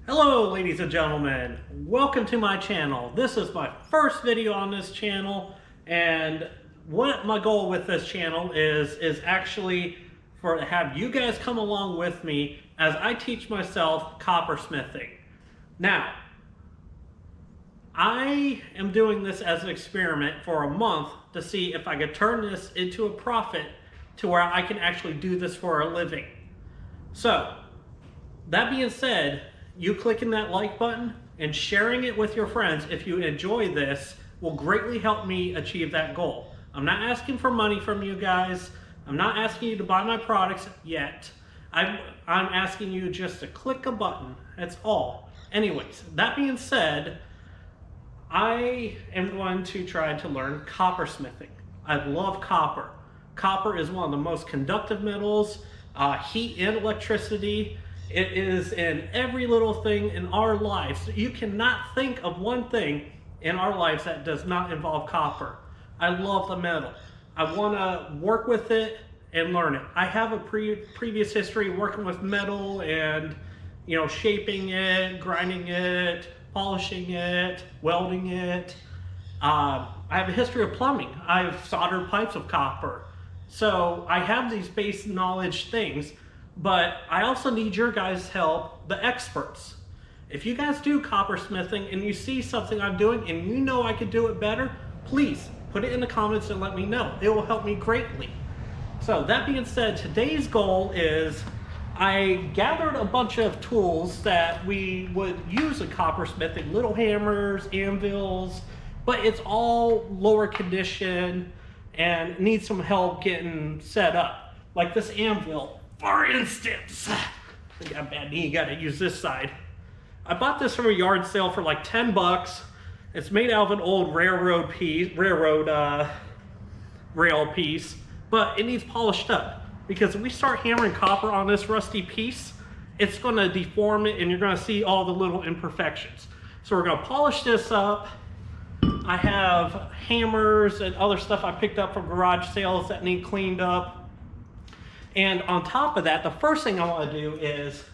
Hello ladies and gentlemen, welcome to my channel. This is my first video on this channel, and what my goal with this channel is actually to have you guys come along with me as I teach myself coppersmithing. Now, I am doing this as an experiment for a month to see if I could turn this into a profit to where I can actually do this for a living. So, that being said, you clicking that like button and sharing it with your friends if you enjoy this will greatly help me achieve that goal. I'm not asking for money from you guys. I'm not asking you to buy my products yet. I'm asking you just to click a button. That's all. Anyways, that being said, I am going to try to learn coppersmithing. I love copper. Copper is one of the most conductive metals, heat and electricity. It is in every little thing in our lives. You cannot think of one thing in our lives that does not involve copper. I love the metal. I want to work with it and learn it. I have a previous history working with metal and, shaping it, grinding it, polishing it, welding it. I have a history of plumbing. I've soldered pipes of copper. So I have these base knowledge things. But I also need your guys' help, the experts. If you guys do coppersmithing and you see something I'm doing and you know I could do it better, please put it in the comments and let me know. It will help me greatly. So that being said, today's goal is I gathered a bunch of tools that we would use in coppersmithing, little hammers, anvils, but it's all lower condition and needs some help getting set up. Like this anvil. For instance, I got a bad knee, gotta use this side. I bought this from a yard sale for like 10 bucks. It's made out of an old rail piece, but it needs polished up because if we start hammering copper on this rusty piece, it's gonna deform it and you're gonna see all the little imperfections. So we're gonna polish this up. I have hammers and other stuff I picked up from garage sales that need cleaned up. And on top of that, the first thing I want to do is,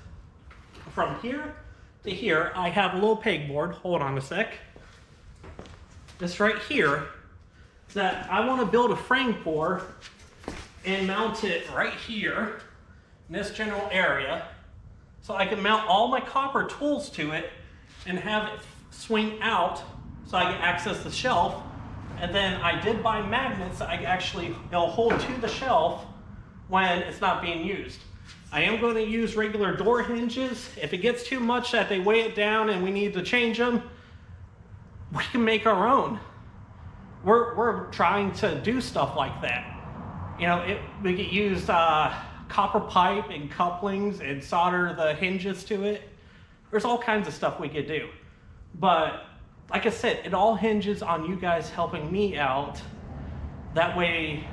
from here to here, I have a little pegboard. Hold on a sec. This right here, that I want to build a frame for and mount it right here in this general area. So I can mount all my copper tools to it and have it swing out so I can access the shelf. And then I did buy magnets that it'll hold to the shelf when it's not being used. I am going to use regular door hinges. If it gets too much that they weigh it down and we need to change them, we can make our own. We're trying to do stuff like that. We could use copper pipe and couplings and solder the hinges to it. There's all kinds of stuff we could do. But like I said, it all hinges on you guys helping me out. That way,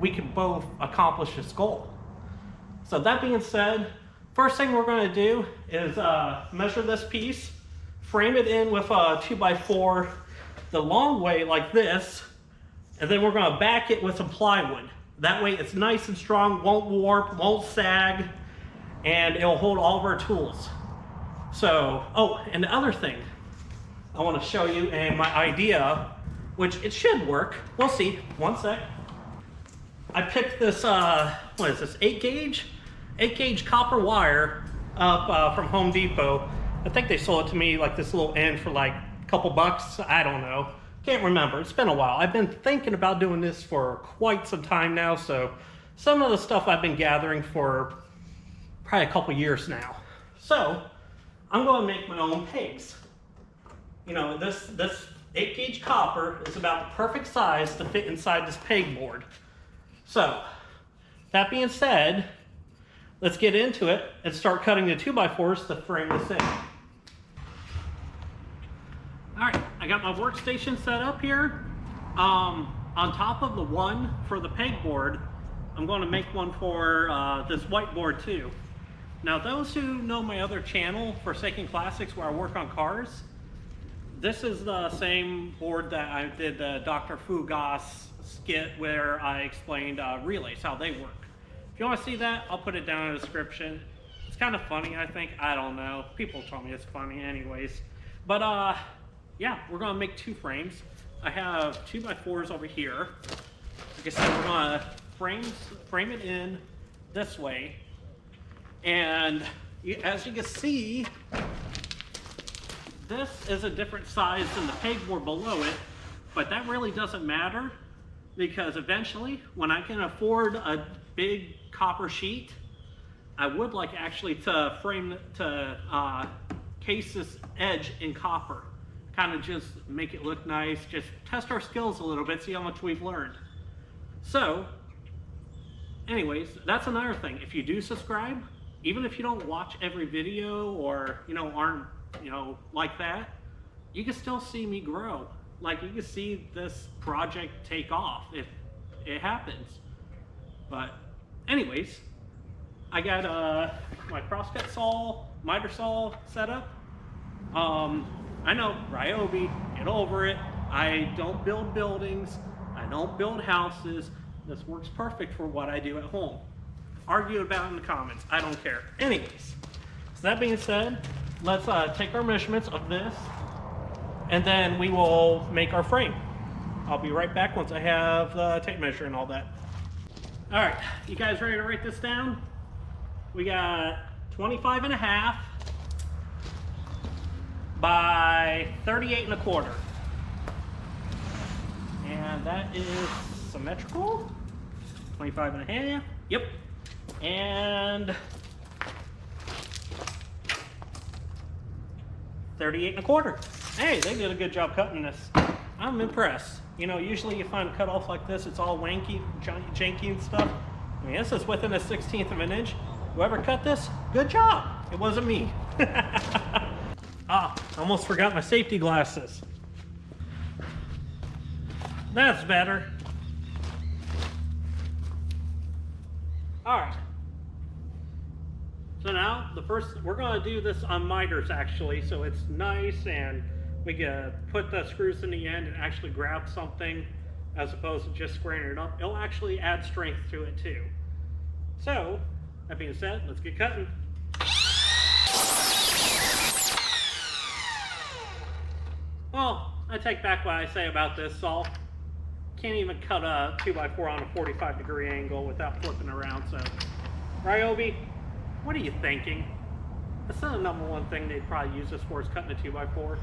we can both accomplish this goal. So that being said, first thing we're going to do is measure this piece, frame it in with a 2x4 the long way like this, and then we're going to back it with some plywood. That way it's nice and strong, won't warp, won't sag, and it'll hold all of our tools. So, and the other thing I want to show you and my idea, which it should work. We'll see. One sec. I picked this, 8 gauge copper wire up from Home Depot. I think they sold it to me like this little end for like a couple bucks. I don't know. Can't remember. It's been a while. I've been thinking about doing this for quite some time now, so some of the stuff I've been gathering for probably a couple years now. So I'm going to make my own pegs. This 8 gauge copper is about the perfect size to fit inside this pegboard. So, that being said, let's get into it and start cutting the 2x4s to frame this in. Alright, I got my workstation set up here. On top of the one for the pegboard, I'm going to make one for this whiteboard too. Now, those who know my other channel, Forsaken Classics, where I work on cars, this is the same board that I did the Dr. Fugas skit where I explained relays, how they work. If you want to see that, I'll put it down in the description. It's kind of funny, I think. I don't know. People tell me it's funny anyways. But yeah, we're gonna make 2 frames. I have 2x4s over here. Like I said, we're gonna frame it in this way. And as you can see, this is a different size than the pegboard below it, but that really doesn't matter because eventually, when I can afford a big copper sheet, I would like actually to case this edge in copper. Kind of just make it look nice, just test our skills a little bit, see how much we've learned. So, anyways, that's another thing. If you do subscribe, even if you don't watch every video or, aren't, like that, you can still see me grow. Like, you can see this project take off if it happens. But, anyways, I got my crosscut saw, miter saw set up. I know, Ryobi, get over it. I don't build buildings. I don't build houses. This works perfect for what I do at home. Argue about it in the comments. I don't care. Anyways, so that being said, let's take our measurements of this, and then we will make our frame. I'll be right back once I have the tape measure and all that. All right, you guys ready to write this down? We got 25.5 by 38.25. And that is symmetrical. 25.5, yep. And 38.25. Hey, they did a good job cutting this. I'm impressed. Usually you find a cut off like this, it's all wanky, janky and stuff. I mean, this is within a 1/16 of an inch. Whoever cut this, good job. It wasn't me. Almost forgot my safety glasses. That's better. All right. So now we're gonna do this on miters actually, so it's nice and we can put the screws in the end and actually grab something as opposed to just squaring it up. It'll actually add strength to it too. So, that being said, let's get cutting. Well, I take back what I say about this saw. Can't even cut a 2x4 on a 45-degree angle without flipping around, so. Ryobi, what are you thinking? That's not the #1 thing they'd probably use this for, is cutting a 2x4.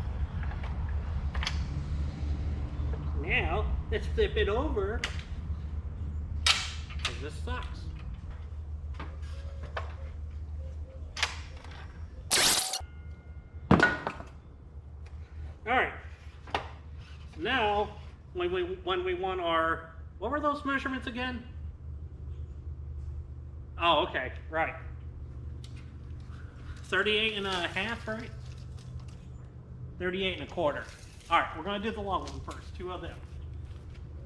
Now, let's flip it over, because this sucks. Alright, so now, when we want our, what were those measurements again? Oh, okay, right. 38.5, right? 38.25. All right, we're gonna do the long one first, 2 of them.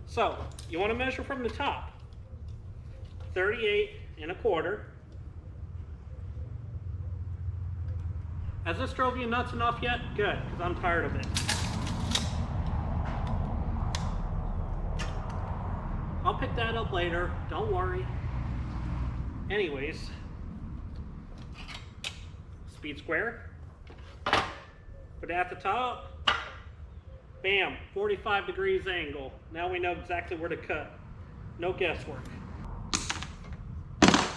So, you wanna measure from the top. 38.25. Has this drove you nuts enough yet? Good, because I'm tired of it. I'll pick that up later, don't worry. Anyways, speed square, put it at the top, bam, 45 degrees angle. Now we know exactly where to cut. No guesswork. All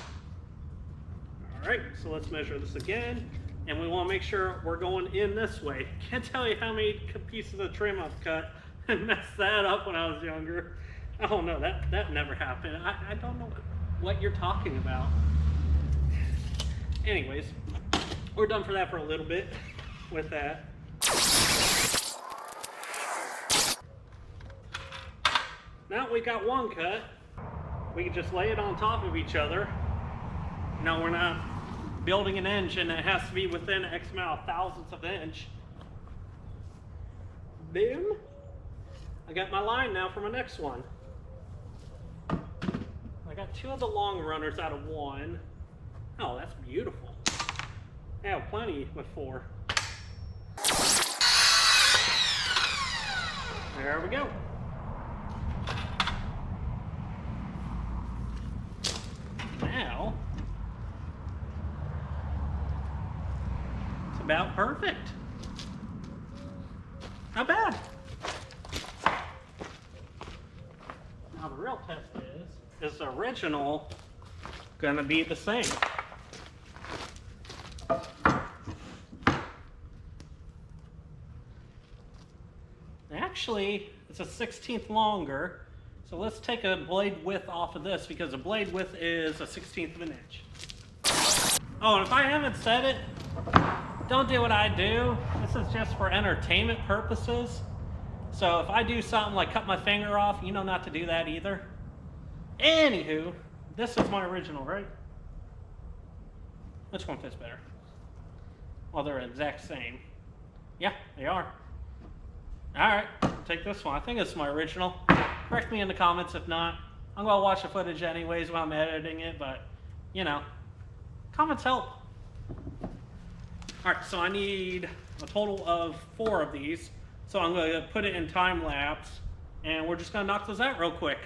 right, so let's measure this again. And we want to make sure we're going in this way. Can't tell you how many pieces of trim I've cut and messed that up when I was younger. Oh no, that never happened. I don't know what you're talking about. Anyways, we're done for that for a little bit with that. Now we got one cut. We can just lay it on top of each other. No, we're not building an engine that has to be within X amount of thousandths of an inch. Boom. I got my line now for my next one. I got 2 of the long runners out of 1. Oh, that's beautiful. I have plenty with 4. There we go. Now, about perfect. Not bad. Now the real test is the original gonna be the same? Actually, it's a 1/16 longer. So let's take a blade width off of this because the blade width is a 1/16 of an inch. Oh, and if I haven't said it, don't do what I do. This is just for entertainment purposes. So if I do something like cut my finger off, you know not to do that either. Anywho, this is my original, right? Which one fits better? Well, they're the exact same. Yeah, they are. All right, I'll take this one. I think it's my original. Correct me in the comments if not. I'm gonna watch the footage anyways while I'm editing it, but you know, comments help. All right, so I need a total of 4 of these. So I'm gonna put it in time lapse and we're just gonna knock those out real quick.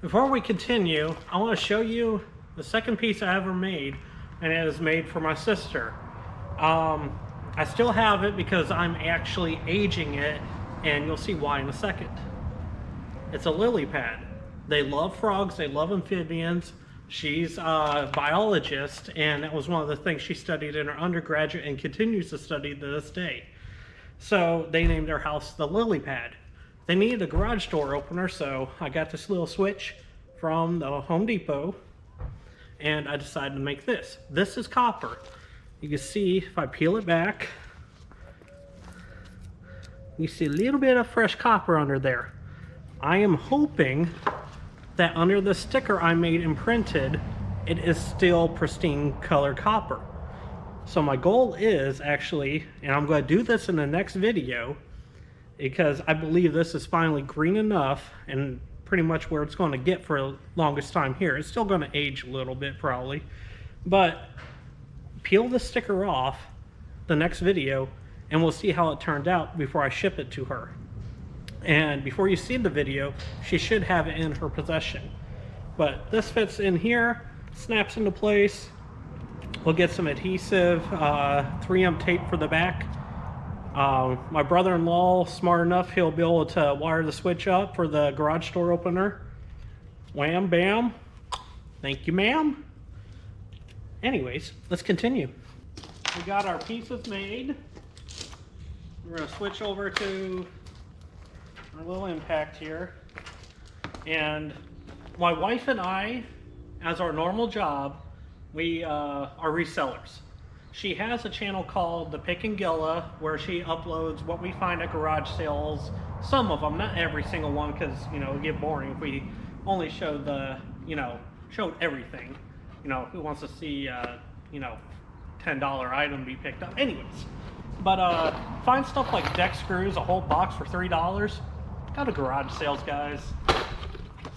Before we continue, I want to show you the second piece I ever made, and it is made for my sister. I still have it because I'm actually aging it, and you'll see why in a second. It's a lily pad. They love frogs, they love amphibians. She's a biologist, and that was one of the things she studied in her undergraduate and continues to study to this day. So they named their house the Lily Pad. They needed a garage door opener, so I got this little switch from the Home Depot, and I decided to make this. This is copper. You can see if I peel it back, you see a little bit of fresh copper under there. I am hoping that under the sticker I made and printed, it is still pristine color copper. So my goal is actually, and I'm going to do this in the next video, because I believe this is finally green enough and pretty much where it's going to get for the longest time here. It's still going to age a little bit probably, but peel the sticker off the next video and we'll see how it turned out before I ship it to her. And before you see the video, she should have it in her possession. But this fits in here, snaps into place. We'll get some adhesive 3M tape for the back. My brother-in-law, smart enough, he'll be able to wire the switch up for the garage door opener. Wham, bam. Thank you, ma'am. Anyways, let's continue. We got our pieces made. We're going to switch over to our little impact here. And my wife and I, as our normal job, we are resellers. She has a channel called The Pick and Gilla where she uploads what we find at garage sales. Some of them, not every single one, because you know it'd get boring if we only showed the showed everything. You know, who wants to see $10 item be picked up? Anyways, but find stuff like deck screws, a whole box for $3. Go to garage sales, guys.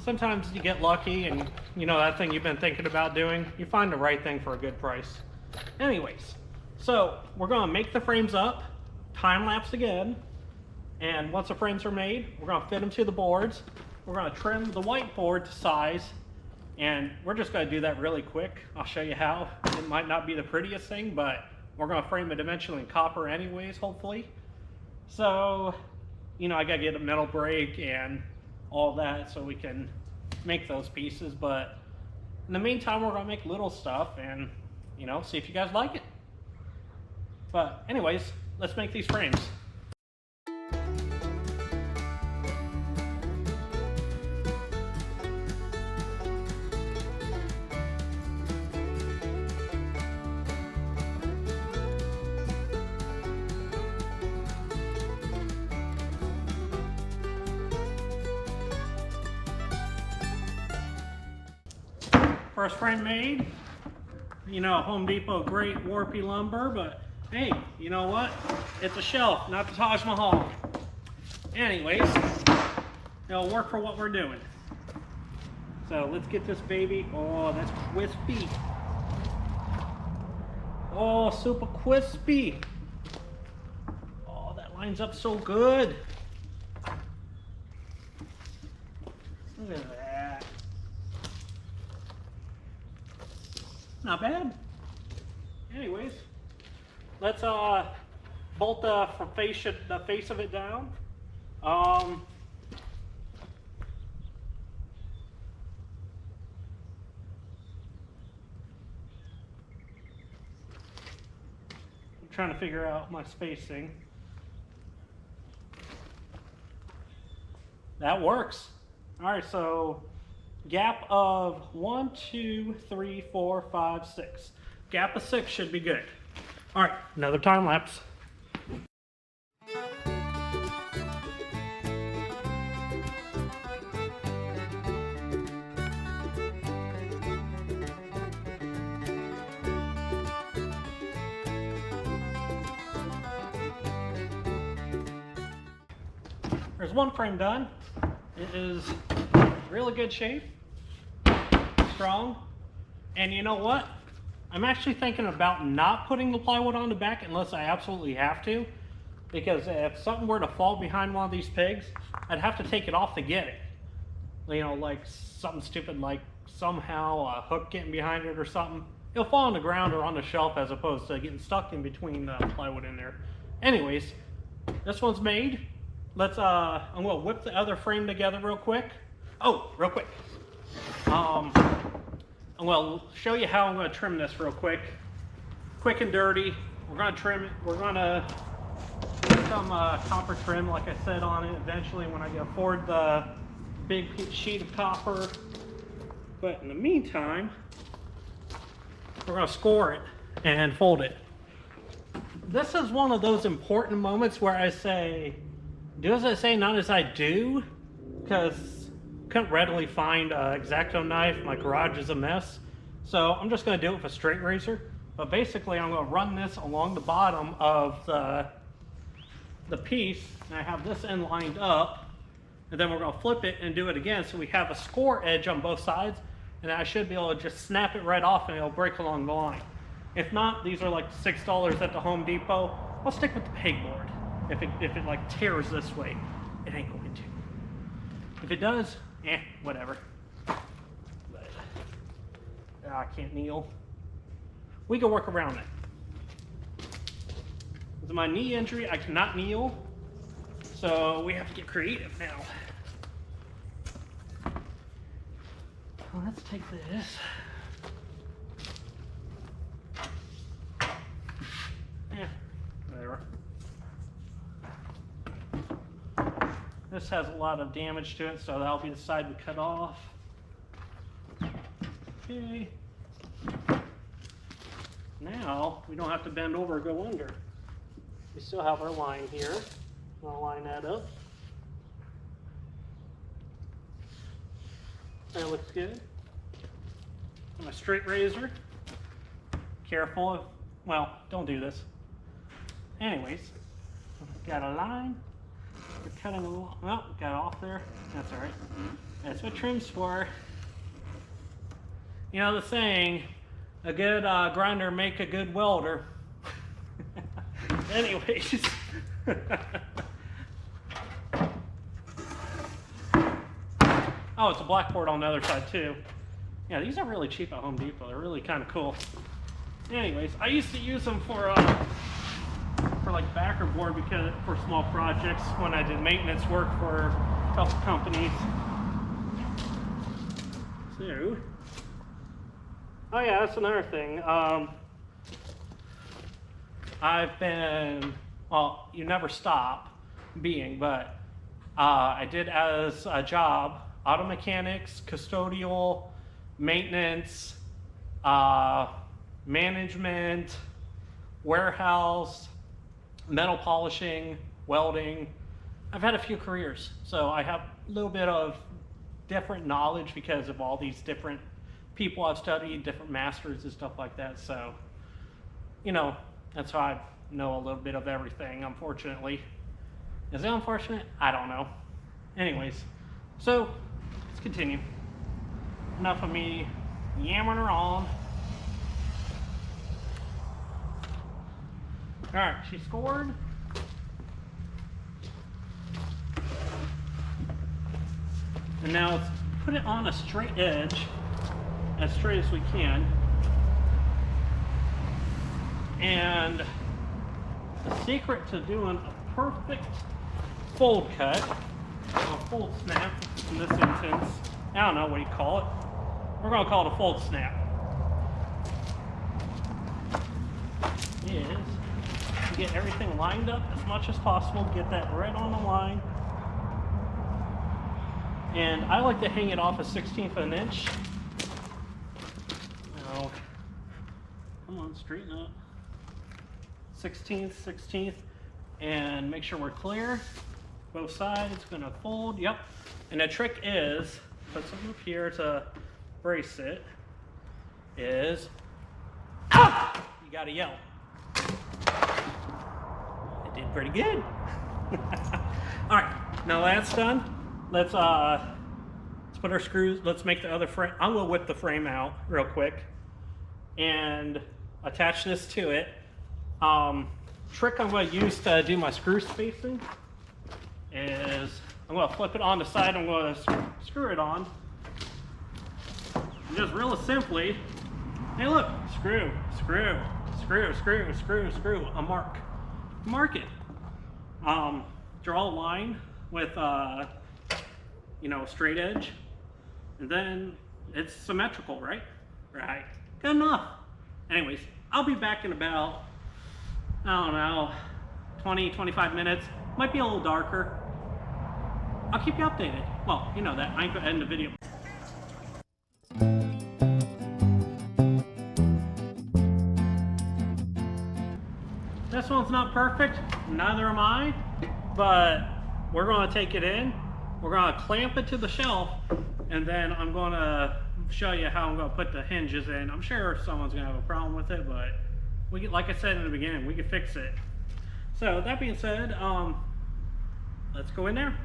Sometimes you get lucky, and you know that thing you've been thinking about doing. You find the right thing for a good price. Anyways, so we're going to make the frames up, time lapse again, and once the frames are made, we're going to fit them to the boards. We're going to trim the whiteboard to size, and we're just going to do that really quick. I'll show you how. It might not be the prettiest thing, but we're going to frame it eventually in copper anyways, hopefully. So, you know, I got to get a metal brake and all that so we can make those pieces, but in the meantime, we're going to make little stuff and you know, see if you guys like it. But anyways, let's make these frames. First frame made. You know, Home Depot, great warpy lumber, but hey, you know what? It's a shelf, not the Taj Mahal. Anyways, it'll work for what we're doing. So let's get this baby. Oh, that's crispy. Oh, super crispy. Oh, that lines up so good. Look at that. Not bad. Anyways, let's bolt the face of it down. I'm trying to figure out my spacing. That works. All right, so gap of 1, 2, 3, 4, 5, 6. Gap of 6 should be good. All right, another time lapse. There's one frame done. It is really good shape, strong, and you know what? I'm actually thinking about not putting the plywood on the back unless I absolutely have to, because if something were to fall behind one of these pigs, I'd have to take it off to get it. You know, like something stupid like somehow a hook getting behind it or something. It'll fall on the ground or on the shelf as opposed to getting stuck in between the plywood in there. Anyways, this one's made. Let's, I'm gonna whip the other frame together real quick. Oh, real quick. I'm gonna show you how I'm gonna trim this real quick. Quick and dirty. We're gonna trim it. We're gonna put some copper trim, like I said, on it eventually when I can afford the big sheet of copper. But in the meantime, we're gonna score it and fold it. This is one of those important moments where I say, do as I say, not as I do, because I couldn't readily find an X-Acto knife. My garage is a mess. So I'm just going to do it with a straight razor. But basically, I'm going to run this along the bottom of the piece, and I have this end lined up. And then we're going to flip it and do it again, so we have a score edge on both sides, and I should be able to just snap it right off and it'll break along the line. If not, these are like $6 at the Home Depot. I'll stick with the pegboard. If it like tears this way, it ain't going to. If it does, whatever. But, I can't kneel. We can work around it. With my knee injury, I cannot kneel. So we have to get creative now. Well, let's take this. Whatever. This has a lot of damage to it, so that'll be the side we cut off. Okay. Now, we don't have to bend over or go under. We still have our line here. I'll line that up. That looks good. My straight razor. Careful of, well, don't do this. Anyways, got a line. We're cutting a little, well, got off there. That's all right. That's what trim's for. You know the saying, a good grinder make a good welder. Anyways. Oh, it's a blackboard on the other side too. Yeah, these are really cheap at Home Depot. They're really kind of cool. Anyways, I used to use them for like backer board because for small projects when I did maintenance work for a couple companies. So, oh yeah, that's another thing. I've been, well, you never stop being, but I did as a job, auto mechanics, custodial, maintenance, management, warehouse, metal polishing, welding. I've had a few careers, so I have a little bit of different knowledge because of all these different people I've studied, different masters and stuff like that. So, you know, that's how I know a little bit of everything, unfortunately. Is it unfortunate? I don't know. Anyways, so let's continue. Enough of me yammering on. All right, she scored. And now let's put it on a straight edge, as straight as we can. And the secret to doing a perfect fold cut, or fold snap in this instance, I don't know what you call it. We're gonna call it a fold snap. Is to get everything lined up as much as possible, get that right on the line. And I like to hang it off a 1/16 of an inch. Now, come on, straighten up. 16th, and make sure we're clear. Both sides, gonna fold, yep. And the trick is, put something up here to brace it, is, ah! You gotta yell. It did pretty good. All right, now that's done. Let's put our screws, let's make the other frame. I'm gonna whip the frame out real quick and attach this to it. Trick I'm gonna use to do my screw spacing is I'm gonna flip it on the side, I'm gonna screw it on. And just real simply, hey look, screw, screw, screw, screw, screw, screw, a mark. Mark it. Draw a line with you know, straight edge, and then it's symmetrical, right? Right, good enough. Anyways, I'll be back in about, I don't know, 20, 25 minutes. Might be a little darker. I'll keep you updated. Well, you know that, I ain't gonna end the video. This one's not perfect, neither am I, but we're gonna take it in. We're gonna clamp it to the shelf, and then I'm gonna show you how I'm gonna put the hinges in. I'm sure someone's gonna have a problem with it, but we can, like I said in the beginning, we can fix it. So that being said, let's go in there.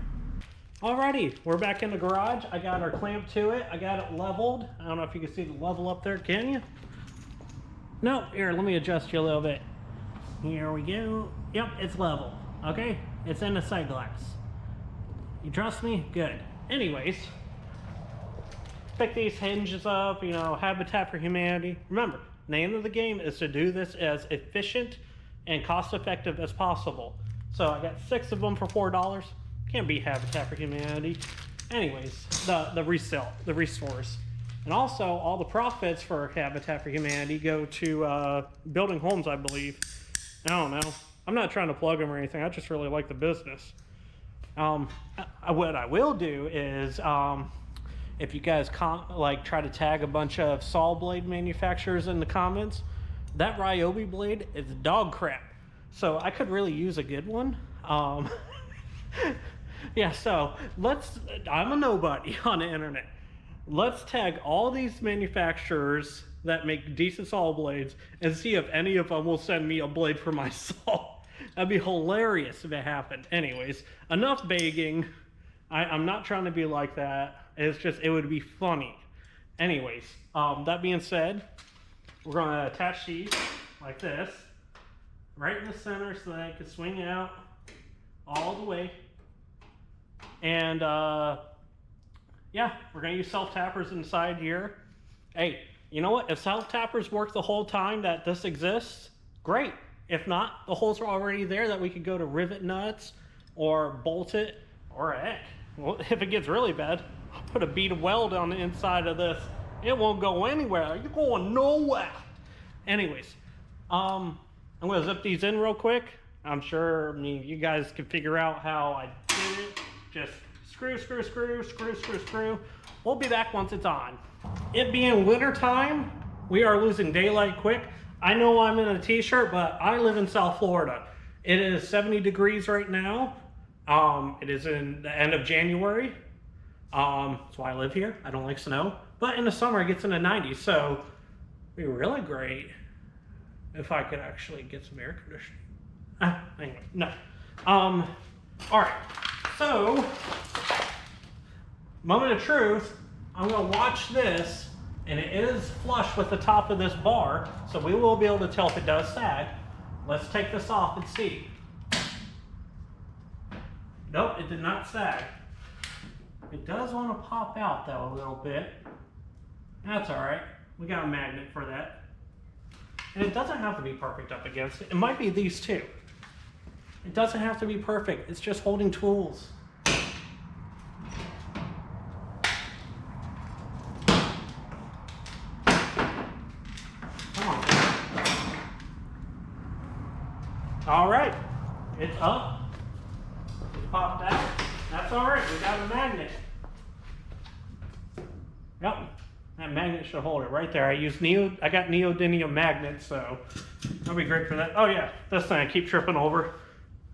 Alrighty, we're back in the garage. I got our clamp to it. I got it leveled. I don't know if you can see the level up there, can you? No, here, let me adjust you a little bit. Here we go. Yep, it's level, okay? It's in the side glass. You trust me? Good. Anyways, pick these hinges up, you know, Habitat for Humanity. Remember, name of the game is to do this as efficient and cost-effective as possible. So I got 6 of them for $4. Can't beat Habitat for Humanity. Anyways, the resale, the restores. And also, all the profits for Habitat for Humanity go to building homes, I believe. I don't know. I'm not trying to plug them or anything. I just really like the business. What I will do is, if you guys try to tag a bunch of saw blade manufacturers in the comments, that Ryobi blade is dog crap. So I could really use a good one. Yeah, so I'm a nobody on the internet. Let's tag all these manufacturers that make decent saw blades and see if any of them will send me a blade for my saw. That'd be hilarious if it happened. Anyways, enough begging. I'm not trying to be like that. It's just, it would be funny. Anyways, that being said, we're gonna attach these like this, right in the center so that it can swing out all the way. And yeah, we're gonna use self-tappers inside here. Hey, you know what? If self-tappers work the whole time that this exists, great. If not, the holes are already there that we could go to rivet nuts or bolt it, or heck, well, if it gets really bad, I'll put a bead of weld on the inside of this. It won't go anywhere. You're going nowhere. Anyways, I'm gonna zip these in real quick. I'm sure, you guys can figure out how I did it. Just screw, screw, screw, screw, screw, screw. We'll be back once it's on. It being winter time, we are losing daylight quick. I know I'm in a t-shirt, but I live in South Florida. It is 70 degrees right now. It is in the end of January. That's why I live here. I don't like snow. But in the summer, it gets in the 90s. So it'd be really great if I could actually get some air conditioning. Anyway, no. All right. So, moment of truth. I'm going to watch this. And it is flush with the top of this bar, so we will be able to tell if it does sag. Let's take this off and see. Nope, it did not sag. It does want to pop out though a little bit. That's all right. We got a magnet for that. And it doesn't have to be perfect up against it. It might be these two. It doesn't have to be perfect. It's just holding tools. All right, it's up. It's popped out. That's all right. We got a magnet. Yep, that magnet should hold it right there. I got neodymium magnets, so that'll be great for that. Oh yeah, this thing I keep tripping over.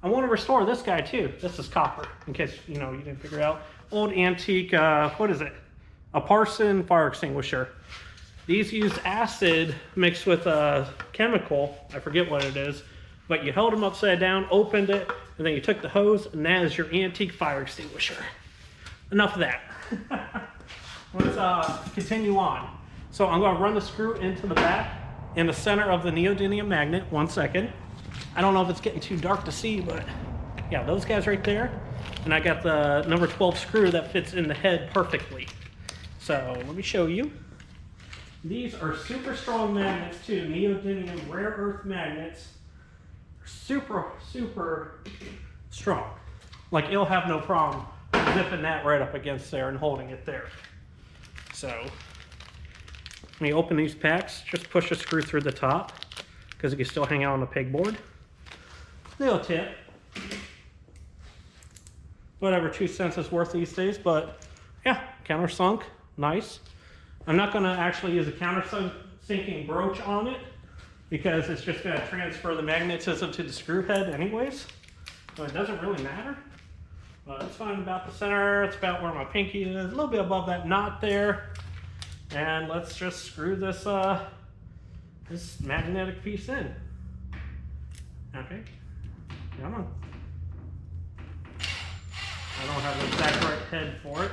I want to restore this guy too. This is copper, in case you didn't figure it out. Old antique. What is it? A Parson fire extinguisher. These use acid mixed with a chemical. I forget what it is. But you held them upside down, opened it, and then you took the hose, and that is your antique fire extinguisher. Enough of that. Let's continue on. So I'm going to run the screw into the back in the center of the neodymium magnet. 1 second. I don't know if it's getting too dark to see, but yeah, those guys right there. And I got the number 12 screw that fits in the head perfectly. So let me show you. These are super strong magnets too, neodymium rare earth magnets. Super, super strong. Like, it'll have no problem zipping that right up against there and holding it there. So, when you open these packs, just push a screw through the top because it can still hang out on the pegboard. Little tip. Whatever 2 cents is worth these days, but yeah, countersunk, nice. I'm not going to actually use a countersinking broach on it, because it's just going to transfer the magnetism to the screw head anyways. So it doesn't really matter. But it's fine about the center. It's about where my pinky is. A little bit above that knot there. And let's just screw this this magnetic piece in. Okay. Come on. I don't have the exact right head for it.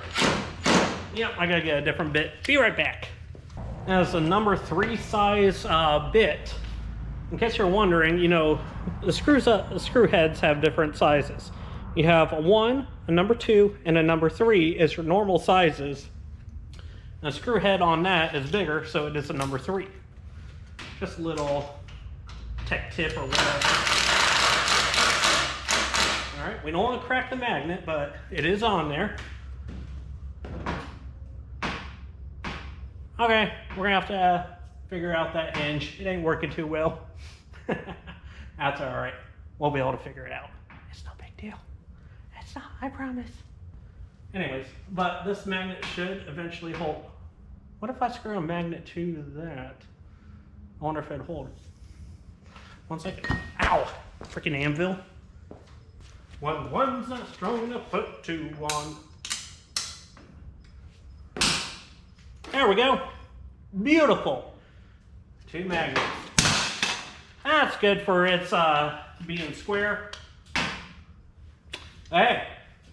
Yep, I got to get a different bit. Be right back. As a number 3 size bit. In case you're wondering, the screw heads have different sizes. You have a 1, a number 2, and a number 3 is your normal sizes. And the screw head on that is bigger, so it is a number 3. Just a little tech tip or whatever. All right, we don't want to crack the magnet, but it is on there. Okay, we're gonna have to figure out that hinge. It ain't working too well. That's all right. We'll be able to figure it out. It's no big deal. It's not, I promise. Anyways, but this magnet should eventually hold. What if I screw a magnet to that? I wonder if it'd hold. 1 second. Ow! Freaking anvil. One's not strong enough, put 2 on. There we go. Beautiful. 2 magnets. That's good for its being square. Hey,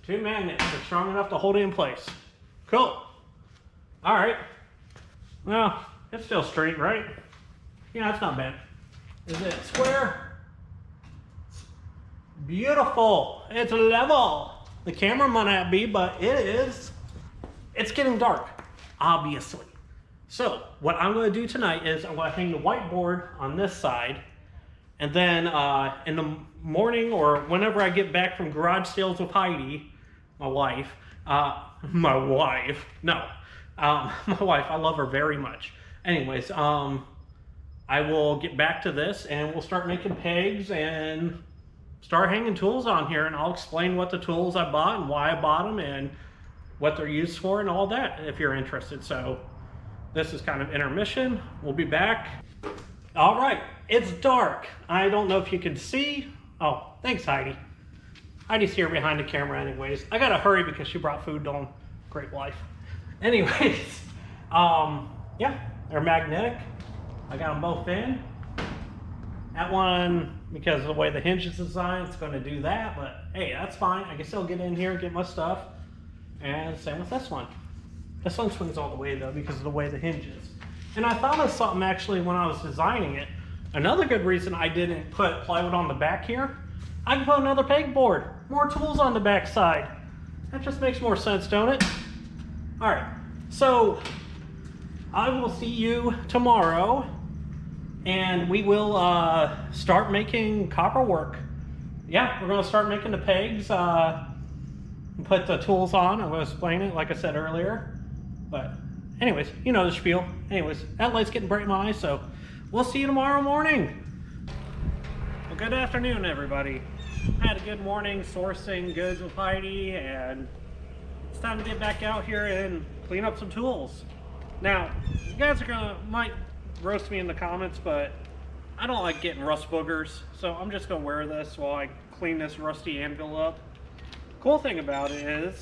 2 magnets are strong enough to hold it in place. Cool. All right. Well, it's still straight, right? Yeah, it's not bad. Is it square? Beautiful. It's level. The camera might not be, but it is. It's getting dark, obviously. So what I'm going to do tonight is I'm going to hang the whiteboard on this side, and then in the morning or whenever I get back from garage sales with Heidi, my wife, my wife, I love her very much. Anyways, I'm I will get back to this and we'll start making pegs and start hanging tools on here, and I'll explain what the tools I bought and why I bought them and what they're used for and all that if you're interested. So this is kind of intermission. We'll be back. All right, it's dark. I don't know if you can see. Oh, thanks, Heidi. Heidi's here behind the camera anyways. I gotta hurry because she brought food on Great Life. Anyways, yeah, they're magnetic. I got them both in. That one, because of the way the hinge is designed, it's going to do that, but hey, that's fine. I can still get in here and get my stuff. And same with this one. This one swings all the way though because of the way the hinge is. And I thought of something actually when I was designing it. Another good reason I didn't put plywood on the back here, I can put another pegboard, more tools on the back side. That just makes more sense, don't it? All right, so I will see you tomorrow. And we will start making copper work. Yeah, we're going to start making the pegs, put the tools on. I'm going to explain it like I said earlier. But anyways, you know the spiel. Anyways, that light's getting bright in my eyes, so we'll see you tomorrow morning. Well, good afternoon, everybody. I had a good morning sourcing goods with Heidi, and it's time to get back out here and clean up some tools. Now, you guys are might roast me in the comments, but I don't like getting rust boogers, so I'm just gonna wear this while I clean this rusty anvil up. Cool thing about it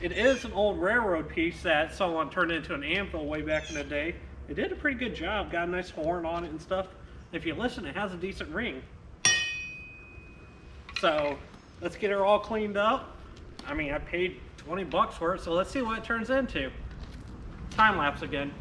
is an old railroad piece that someone turned into an anvil way back in the day. It did a pretty good job, got a nice horn on it and stuff. If you listen, it has a decent ring. So let's get her all cleaned up. I mean, I paid 20 bucks for it, so let's see what it turns into. Time lapse again.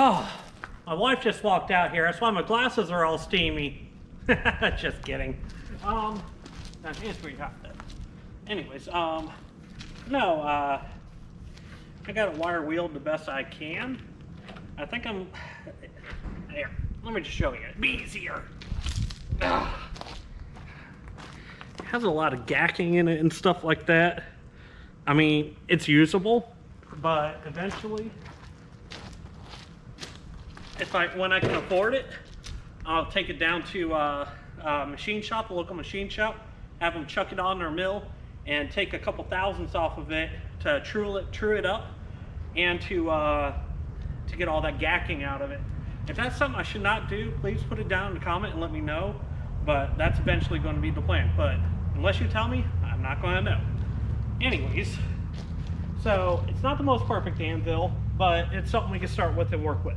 Oh, my wife just walked out here. That's why my glasses are all steamy. Just kidding. Now here's where you have to. Anyways, no, I got it wire wheeled the best I can. I think I'm, here, let me just show you. It'd be easier. Ugh. It has a lot of gacking in it and stuff like that. I mean, it's usable, but eventually, when I can afford it, I'll take it down to a machine shop, a local machine shop, have them chuck it on their mill, and take a couple thousandths off of it to true it up, and to get all that gacking out of it. If that's something I should not do, please put it down in the comment and let me know. But that's eventually going to be the plan. But unless you tell me, I'm not going to know. Anyways, so it's not the most perfect anvil, but it's something we can start with and work with.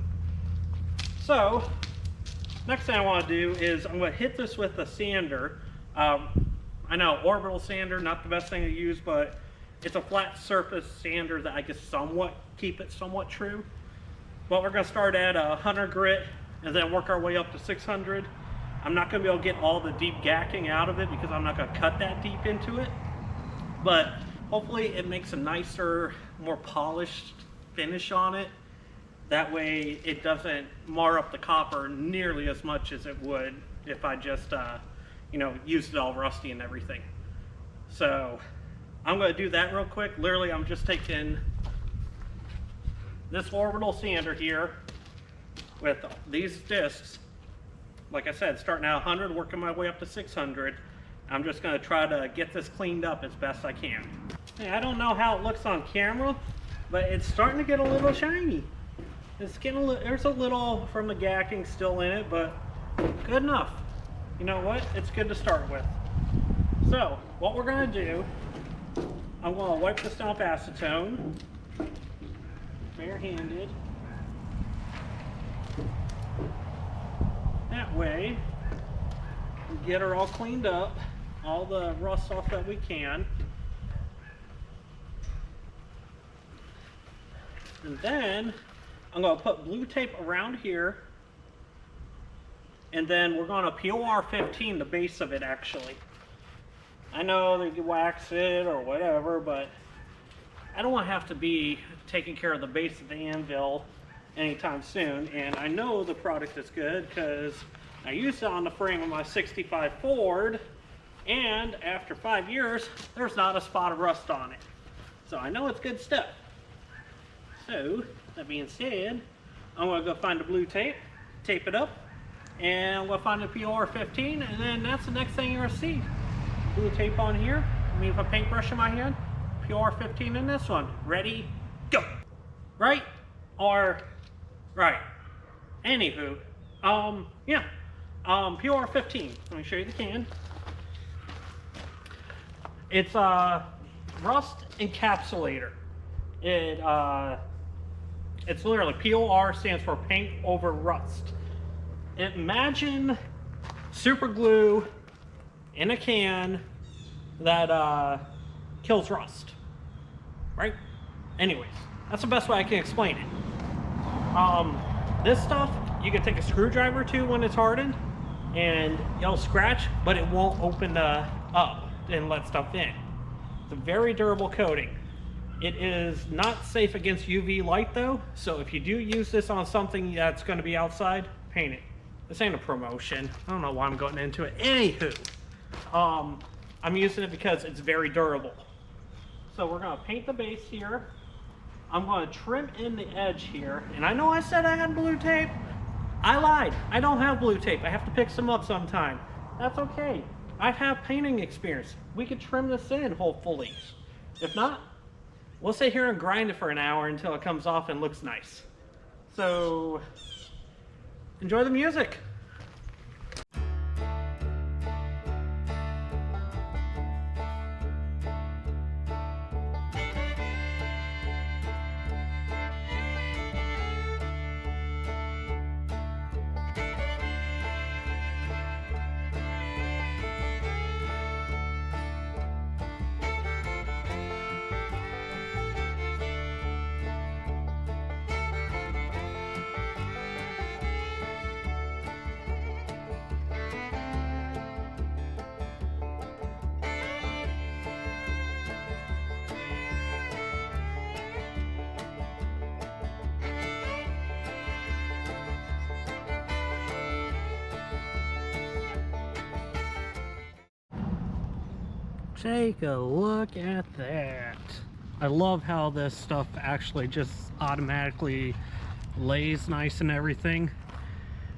So, next thing I want to do is I'm going to hit this with a sander. I know orbital sander, not the best thing to use, but it's a flat surface sander that I can keep it somewhat true. But we're going to start at 100 grit and then work our way up to 600. I'm not going to be able to get all the deep gacking out of it because I'm not going to cut that deep into it. But hopefully it makes a nicer, more polished finish on it. That way it doesn't mar up the copper nearly as much as it would if I just, used it all rusty and everything. So I'm going to do that real quick. Literally, I'm just taking this orbital sander here with these discs. Like I said, starting at 100, working my way up to 600. I'm just going to try to get this cleaned up as best I can. Hey, I don't know how it looks on camera, but it's starting to get a little shiny. It's getting a little, there's a little from the gacking still in it, but good enough. You know what? It's good to start with. So, what we're gonna do, I'm gonna wipe this down with acetone, barehanded. That way, we get her all cleaned up, all the rust off that we can. And then, I'm going to put blue tape around here, and then we're going to POR 15 the base of it actually. I know they can wax it or whatever, but I don't want to have to be taking care of the base of the anvil anytime soon. And I know the product is good because I used it on the frame of my 65 Ford, and after 5 years, there's not a spot of rust on it. So I know it's good stuff. So, that being said, I'm going to go find the blue tape, tape it up, and I'm going to find the POR 15, and then that's the next thing you're going to see. Blue tape on here, I mean, with a paintbrush in my hand, POR 15 in this one. Ready, go! Right? Or, right. Anywho, yeah. POR 15, let me show you the can. It's a rust encapsulator. It's literally, POR stands for paint over rust. Imagine super glue in a can that kills rust, right? Anyways, that's the best way I can explain it. This stuff, you can take a screwdriver to when it's hardened, and it'll scratch, but it won't open up and let stuff in. It's a very durable coating. It is not safe against UV light though, so if you do use this on something that's going to be outside, paint it. This ain't a promotion. I don't know why I'm going into it. Anywho, I'm using it because it's very durable. So we're going to paint the base here. I'm going to trim in the edge here. And I know I said I had blue tape. I lied. I don't have blue tape. I have to pick some up sometime. That's okay. I have painting experience. We could trim this in, hopefully. If not, we'll sit here and grind it for an hour until it comes off and looks nice. So, enjoy the music. Take a look at that. I love how this stuff actually just automatically lays nice and everything.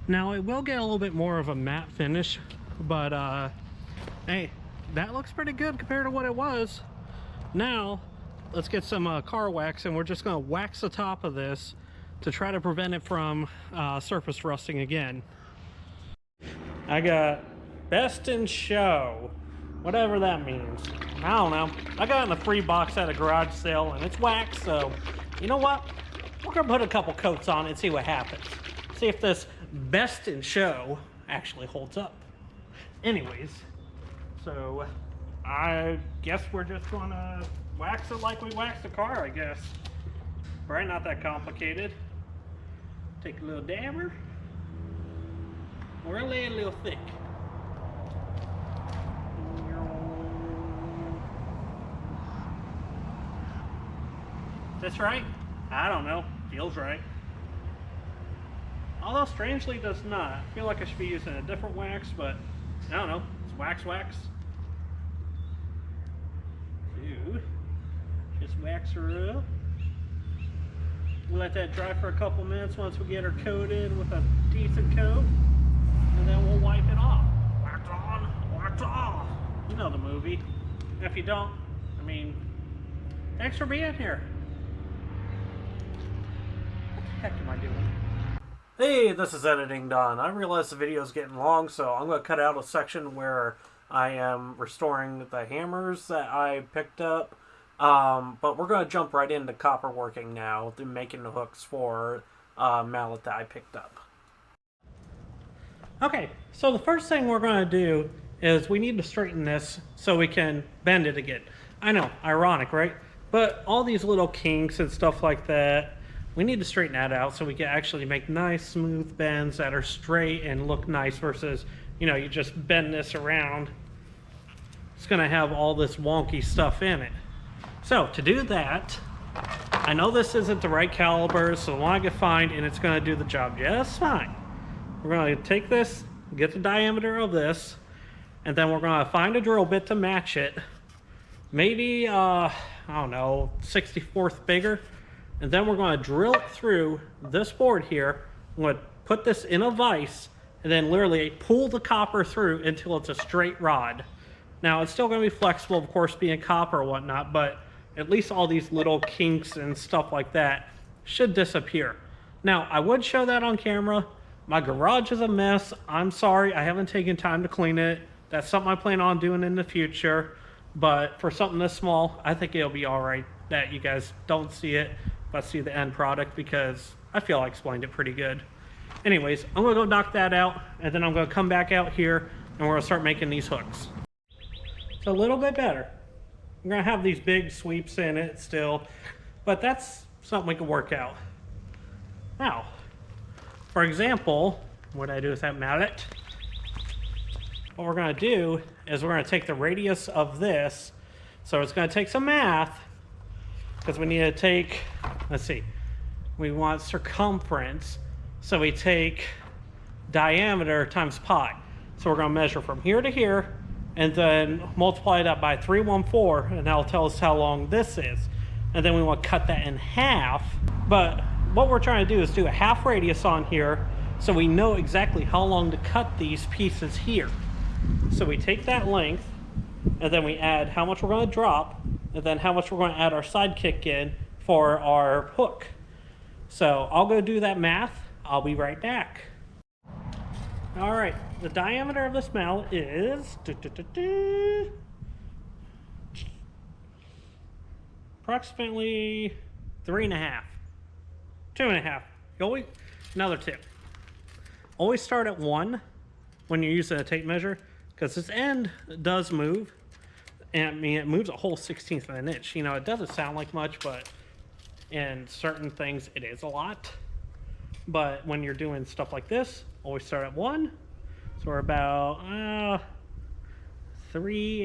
Now it will get a little bit more of a matte finish, but hey, that looks pretty good compared to what it was. Now let's get some car wax, and we're just going to wax the top of this to try to prevent it from surface rusting again. I got Best in Show, whatever that means. I don't know. I got it in a free box at a garage sale, and it's wax, so you know what? We're gonna put a couple coats on it and see what happens. See if this Best in Show actually holds up. Anyways, so I guess we're just gonna wax it like we wax a car, I guess. Right? Not that complicated. Take a little dabber. Or lay it a little thick. That's right? I don't know. Feels right. Although strangely does not. I feel like I should be using a different wax, but I don't know. It's wax. Dude. Just wax her up. We'll let that dry for a couple minutes once we get her coated with a decent coat. And then we'll wipe it off. Wax on, wax off. You know the movie. If you don't, I mean, thanks for being here. heck am I doing? Hey, this is Editing Don. I realize the video is getting long, so I'm going to cut out a section where I am restoring the hammers that I picked up. But we're going to jump right into copper working now, to making the hooks for mallet that I picked up. Okay, so the first thing we're going to do is we need to straighten this so we can bend it again. I know, ironic, right? But all these little kinks and stuff like that, we need to straighten that out so we can actually make nice smooth bends that are straight and look nice versus, you know, you just bend this around. It's going to have all this wonky stuff in it. So to do that, I know this isn't the right caliber, so the one I can find, and it's going to do the job just fine. We're going to take this, get the diameter of this, and then we're going to find a drill bit to match it. Maybe, I don't know, 64th bigger. And then we're going to drill it through this board here. I'm going to put this in a vise and then literally pull the copper through until it's a straight rod. Now, it's still going to be flexible, of course, being copper or whatnot, but at least all these little kinks and stuff like that should disappear. Now, I would show that on camera. My garage is a mess. I'm sorry, I haven't taken time to clean it. That's something I plan on doing in the future. But for something this small, I think it'll be all right that you guys don't see it, but see the end product, because I feel I explained it pretty good. Anyways, I'm gonna go knock that out, and then I'm gonna come back out here and we're gonna start making these hooks. It's a little bit better. I'm gonna have these big sweeps in it still, but that's something we can work out. Now, for example, what I do with that mallet, what we're gonna do is we're gonna take the radius of this, so it's gonna take some math, because we need to take, let's see, we want circumference, so we take diameter times pi. So we're going to measure from here to here, and then multiply that by 314, and that'll tell us how long this is. And then we want to cut that in half. But what we're trying to do is do a half radius on here, so we know exactly how long to cut these pieces here. So we take that length, and then we add how much we're going to drop, and then how much we're going to add our sidekick in for our hook. So I'll go do that math. I'll be right back. All right, the diameter of this mallet is approximately 3.5, 2.5. Always, another tip, always start at 1 when you're using a tape measure, because this end does move. And I mean, it moves a whole 1/16 of an inch. You know, it doesn't sound like much, but in certain things, it is a lot. But when you're doing stuff like this, always start at 1. So we're about 3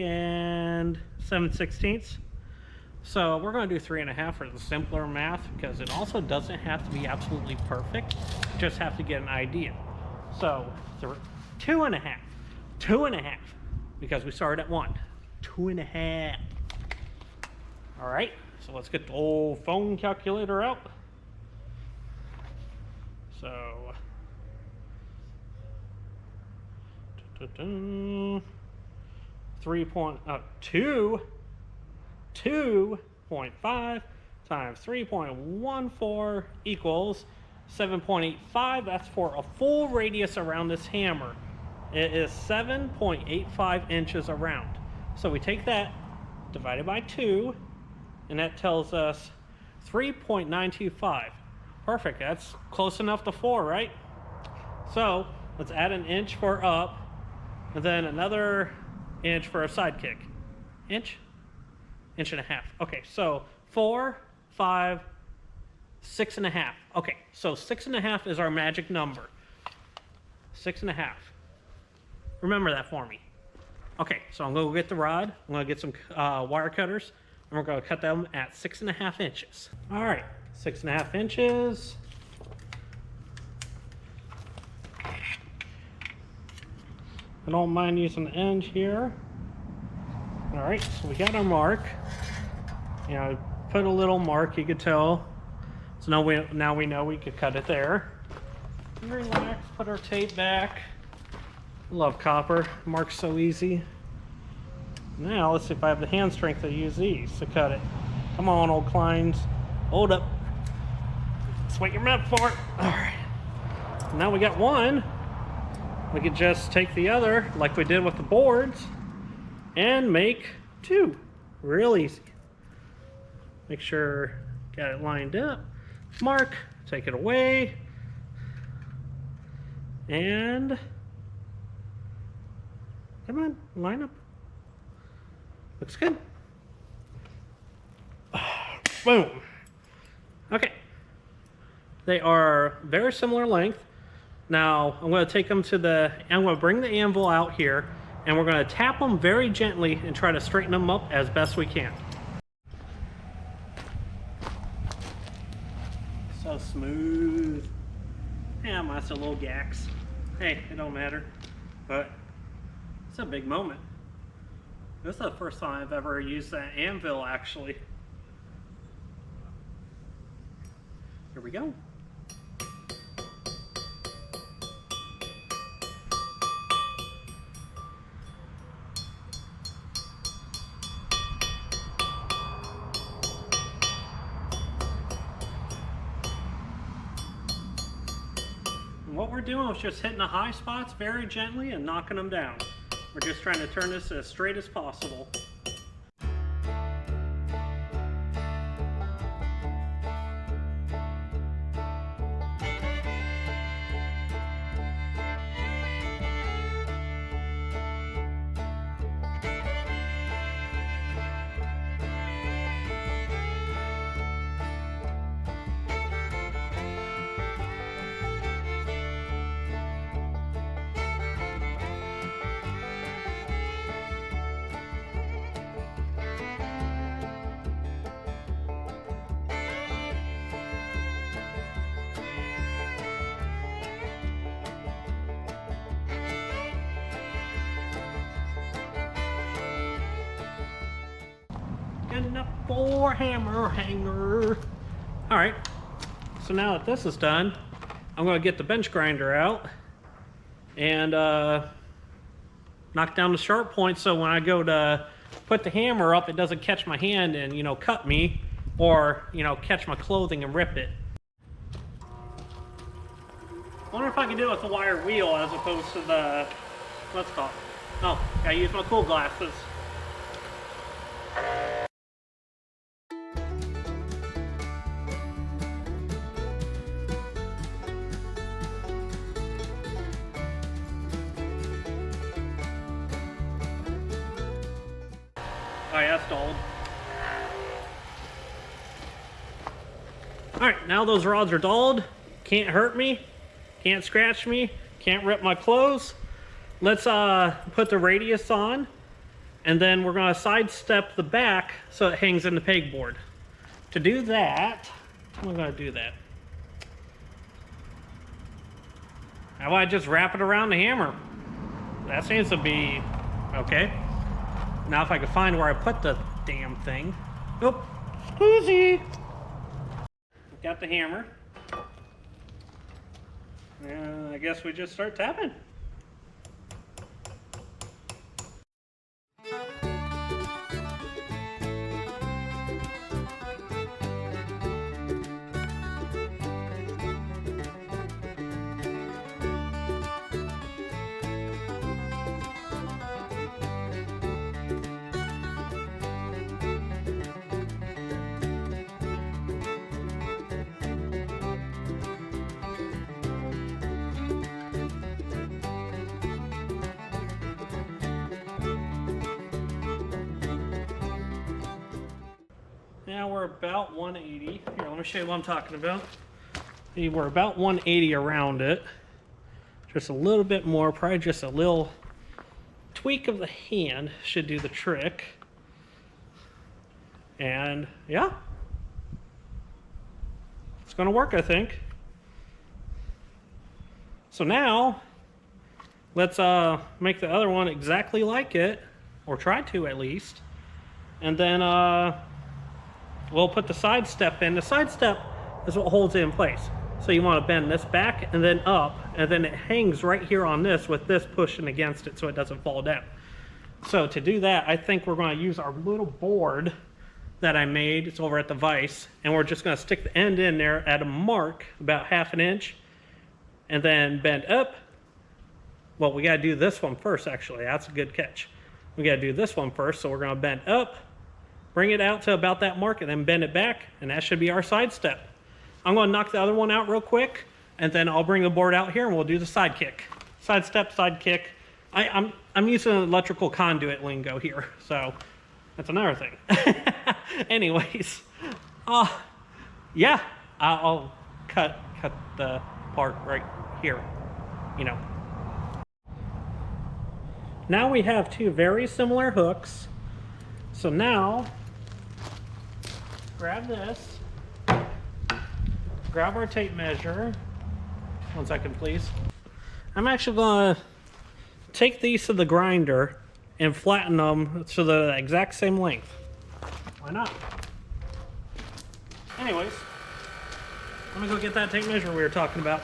7/16. So we're going to do 3.5 for the simpler math, because it also doesn't have to be absolutely perfect. You just have to get an idea. So 2.5, 2.5, because we started at 1. 2.5. All right, so let's get the old phone calculator out. So 2.5 times 3.14 equals 7.85. That's for a full radius around this hammer. It is 7.85 inches around. So we take that divided by 2, and that tells us 3.925. Perfect, that's close enough to 4, right? So let's add an inch for up, and then another inch for a sidekick. Inch? 1.5 inches. Okay, so 4, 5, 6.5. Okay, so 6.5 is our magic number. 6.5. Remember that for me. Okay, so I'm gonna go get the rod. I'm gonna get some wire cutters, and we're gonna cut them at 6.5 inches. All right, 6.5 inches. I don't mind using the end here. All right, so we got our mark. You know, put a little mark, you could tell. So now we know we could cut it there. Relax, put our tape back. Love copper, marks so easy. Now let's see if I have the hand strength to use these to cut it. Come on, old Kleins, hold up. That's what you're meant for. All right. Now we got one. We could just take the other, like we did with the boards, and make two. Real easy. Make sure got it lined up. Mark, take it away. And come on, line up. Looks good. Boom. Okay. They are very similar length. Now I'm going to take them to I'm going to bring the anvil out here, and we're going to tap them very gently and try to straighten them up as best we can. So smooth. Yeah, mine's a little gax. Hey, it don't matter. But it's a big moment. This is the first time I've ever used that anvil, actually. Here we go. And what we're doing is just hitting the high spots very gently and knocking them down. We're just trying to turn this as straight as possible. Good enough for hammer hanger. All right, so now that this is done, I'm going to get the bench grinder out and knock down the sharp point, so when I go to put the hammer up, it doesn't catch my hand and, you know, cut me, or, you know, catch my clothing and rip it. I wonder if I can do it with the wire wheel as opposed to the, what's it called? Oh, gotta use my cool glasses. Oh yeah, that's dulled. Alright, now those rods are dulled. Can't hurt me. Can't scratch me. Can't rip my clothes. Let's put the radius on. And then we're going to sidestep the back so it hangs in the pegboard. To do that, I'm going to do that. How about I just wrap it around the hammer? That seems to be okay. Now if I can find where I put the damn thing. Nope. Squeezy. Got the hammer. And I guess we just start tapping. Now we're about 180. Here, let me show you what I'm talking about. See, we're about 180 around it. Just a little bit more, probably just a little tweak of the hand should do the trick. And yeah, it's gonna work, I think. So now, let's make the other one exactly like it, or try to at least. And then we'll put the side step in. The side step is what holds it in place. So you want to bend this back and then up, and then it hangs right here on this with this pushing against it so it doesn't fall down. So to do that, I think we're going to use our little board that I made. It's over at the vise, and we're just going to stick the end in there at a mark about 1/2 inch, and then bend up. Well, we got to do this one first, actually. That's a good catch. We got to do this one first, so we're going to bend up, bring it out to about that mark, and then bend it back, and that should be our side step. I'm going to knock the other one out real quick, and then I'll bring the board out here, and we'll do the side kick. Side step, side kick. I'm using electrical conduit lingo here, so that's another thing. Anyways, yeah, I'll cut the part right here, you know. Now we have two very similar hooks. So now, grab this, grab our tape measure. 1 second, please. I'm actually gonna take these to the grinder and flatten them to the exact same length. Why not? Anyways, I'm gonna go get that tape measure we were talking about.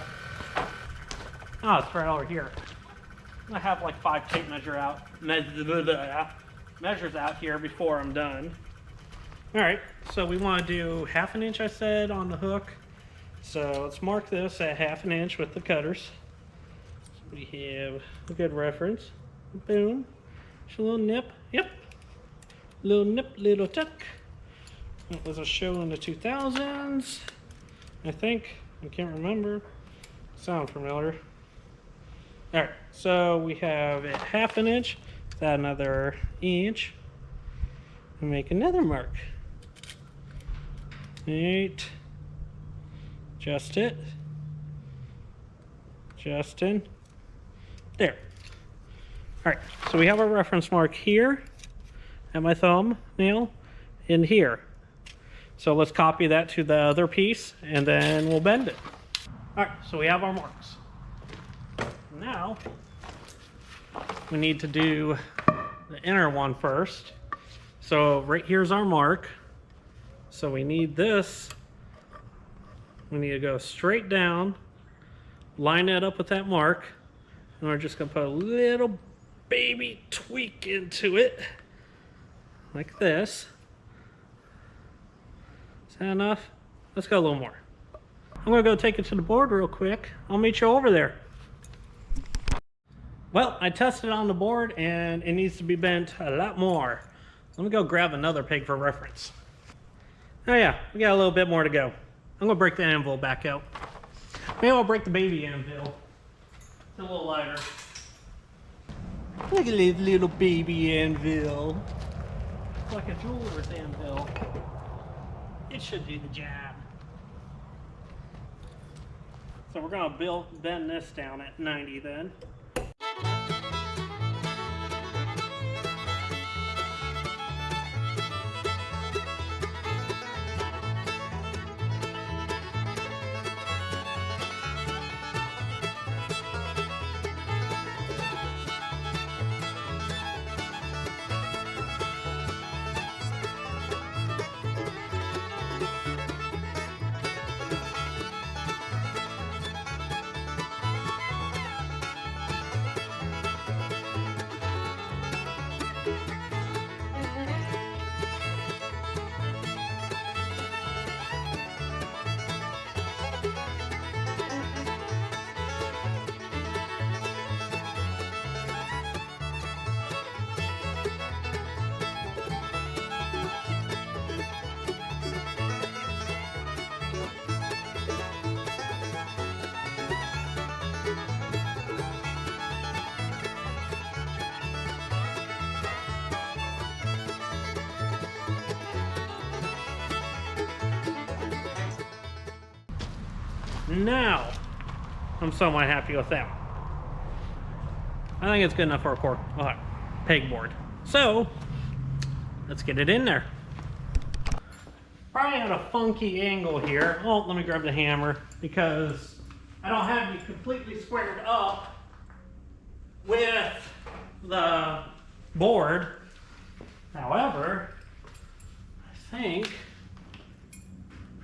Oh, it's right over here. I have like 5 tape measures out here before I'm done. All right, so we want to do 1/2 inch, I said, on the hook. So let's mark this at 1/2 inch with the cutters. So we have a good reference. Boom. Just a little nip. Yep. Little nip, little tuck. That was a show in the 2000s, I think. I can't remember. Sound familiar. All right, so we have it 1/2 inch, add another inch, and make another mark. 8, adjust it, adjusting, there. All right, so we have our reference mark here, at my thumbnail, and here. So let's copy that to the other piece, and then we'll bend it. All right, so we have our marks. Now, we need to do the inner one first. So right here's our mark. So we need this. We need to go straight down, line that up with that mark, and we're just gonna put a little baby tweak into it, like this. Is that enough? Let's go a little more. I'm gonna go take it to the board real quick. I'll meet you over there. Well, I tested on the board and it needs to be bent a lot more. Let me go grab another peg for reference. Oh yeah, we got a little bit more to go. I'm gonna break the anvil back out. Maybe I'll break the baby anvil. It's a little lighter. Look at this little baby anvil. It's like a jeweler's anvil. It should do the job. So we're gonna bend this down at 90 then. Now, I'm somewhat happy with that. I think it's good enough for a pegboard. So, let's get it in there. Probably at a funky angle here. Oh, let me grab the hammer because I don't have it completely squared up with the board. However, I think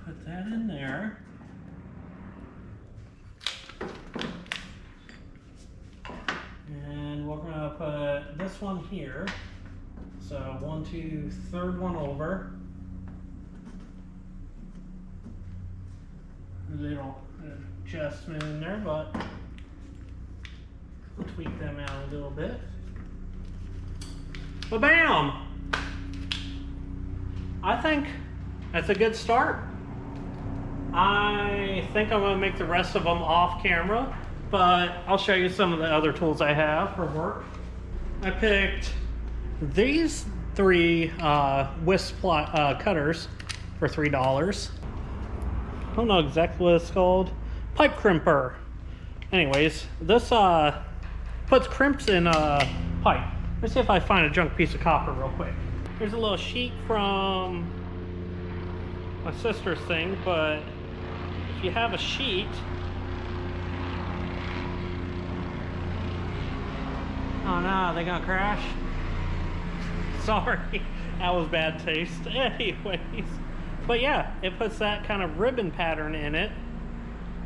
put that in there. And we're gonna put this one here. So 1, 2, third one over. adjustment in there, but we'll tweak them out a little bit. But bam! I think that's a good start. I think I'm going to make the rest of them off camera, but I'll show you some of the other tools I have for work. I picked these 3 wisp cutters for $3. I don't know exactly what it's called. Pipe crimper. Anyways, this puts crimps in pipe. Let's see if I find a junk piece of copper real quick. Here's a little sheet from my sister's thing, but if you have a sheet, oh no, they gonna crash? Sorry, that was bad taste. Anyways, but yeah, it puts that kind of ribbon pattern in it,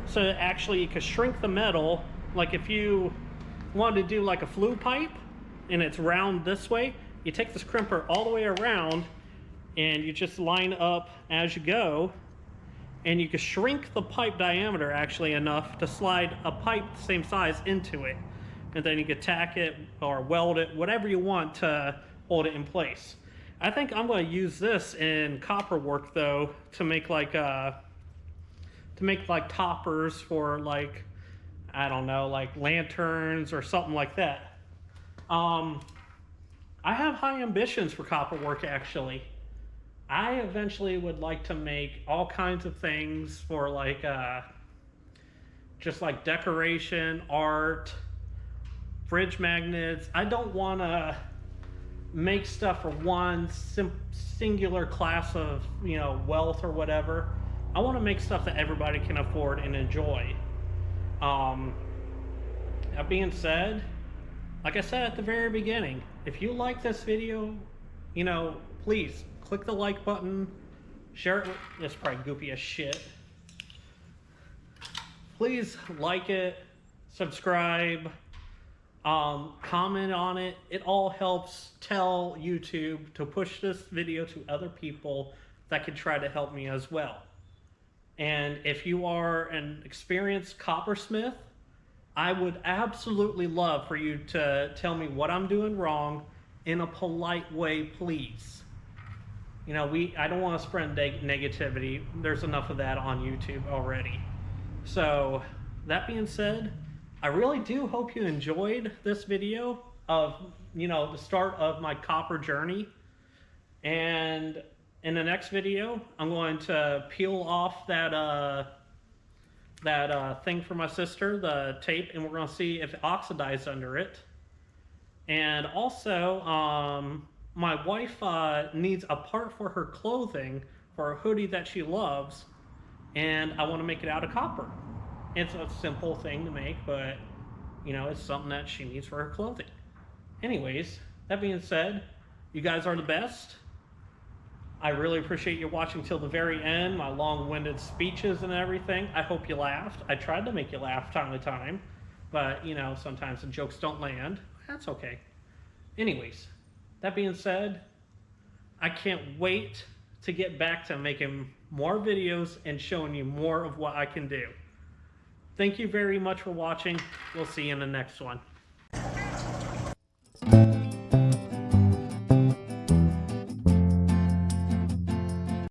so actually you can shrink the metal. Like if you wanted to do like a flue pipe and it's round this way, you take this crimper all the way around and you just line up as you go, and you can shrink the pipe diameter actually enough to slide a pipe the same size into it, and then you can tack it or weld it, whatever you want to hold it in place. I think I'm going to use this in copper work though to make like toppers for, like, I don't know, like lanterns or something like that. I have high ambitions for copper work actually. I eventually would like to make all kinds of things for like just like decoration, art, fridge magnets. I don't want to make stuff for one singular class of, you know, wealth or whatever. I want to make stuff that everybody can afford and enjoy. That being said, like I said at the very beginning, if you like this video, you know, please click the like button, share it. It's probably goopy as shit. Please like it, subscribe, comment on it. It all helps tell YouTube to push this video to other people that could try to help me as well. And if you are an experienced coppersmith, I would absolutely love for you to tell me what I'm doing wrong in a polite way, please. You know, I don't want to spread negativity. There's enough of that on YouTube already. So, that being said, I really do hope you enjoyed this video of, you know, the start of my copper journey. And in the next video, I'm going to peel off that thing for my sister, the tape, and we're going to see if it oxidized under it. And also, my wife needs a part for her clothing for a hoodie that she loves, and I want to make it out of copper. It's a simple thing to make, but, you know, it's something that she needs for her clothing. Anyways, that being said, you guys are the best. I really appreciate you watching till the very end, my long-winded speeches and everything. I hope you laughed. I tried to make you laugh time to time, but, you know, sometimes the jokes don't land. That's okay. Anyways, that being said, I can't wait to get back to making more videos and showing you more of what I can do. Thank you very much for watching. We'll see you in the next one.